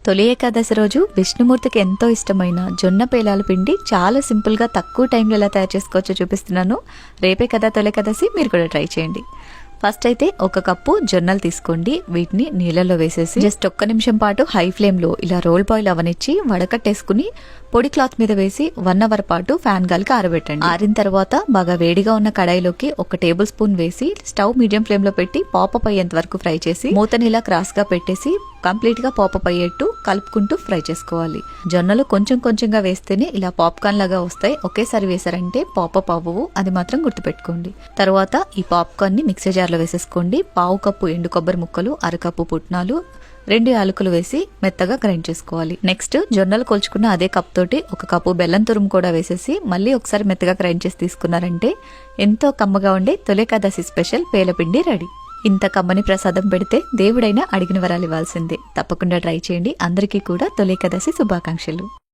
తొలి ఏకాదశి రోజు విష్ణుమూర్తికి ఎంతో ఇష్టమైన జొన్న పేలాల పిండి చాలా సింపుల్గా తక్కువ టైంలో ఎలా తయారు చేసుకోవచ్చో చూపిస్తున్నాను. రేపే కదా తొలి ఏకాదశి, మీరు కూడా ట్రై చేయండి. ఫస్ట్ అయితే 1 కప్పు జొన్నలు తీసుకోండి. వీటిని నీళ్ళలో వేసేసి జస్ట్ 1 నిమిషం పాటు హై ఫ్లేమ్లో ఇలా రోల్ బాయిల్ అవనిచ్చి వడకట్టేసుకుని పొడి క్లాత్ మీద వేసి 1 అవర్ పాటు ఫ్యాన్ గాలికి ఆరబెట్టండి. ఆరిన తర్వాత బాగా వేడిగా ఉన్న కడాయిలోకి 1 టేబుల్ స్పూన్ వేసి స్టవ్ మీడియం ఫ్లేమ్ లో పెట్టి పాపప్ అయ్యేంత వరకు ఫ్రై చేసి మూతని ఇలా క్రాస్ గా పెట్టేసి కంప్లీట్ గా పాపప్ అయ్యేట్టు కలుపుకుంటూ ఫ్రై చేసుకోవాలి. జొన్నలు కొంచెం కొంచెంగా వేస్తేనే ఇలా పాప్కార్న్ లాగా వస్తాయి. ఒకేసారి వేసారంటే పాపప్ అవ్వవు, అది మాత్రం గుర్తుపెట్టుకోండి. తర్వాత ఈ పాప్కార్న్ ని మిక్సీ జార్ లో వేసేసుకోండి. 1/2 కప్పు ఎండు కొబ్బరి ముక్కలు, 1/2 కప్పు పుట్నాలు, 2 యాలకులు వేసి మెత్తగా గ్రైండ్ చేసుకోవాలి. నెక్స్ట్ జొన్నలు కొలుచుకున్న అదే కప్ తోటి 1 కప్పు బెల్లం తురుము కూడా వేసేసి మళ్ళీ ఒకసారి మెత్తగా గ్రైండ్ చేసి తీసుకున్నారంటే ఎంతో కమ్మగా ఉండే తొలి ఏకాదశి స్పెషల్ పేలపిండి రెడీ. ఇంత కమ్మని ప్రసాదం పెడితే దేవుడైనా అడిగిన వరాలు ఇవ్వాల్సిందే. తప్పకుండా ట్రై చేయండి. అందరికీ కూడా తొలి ఏకాదశి శుభాకాంక్షలు.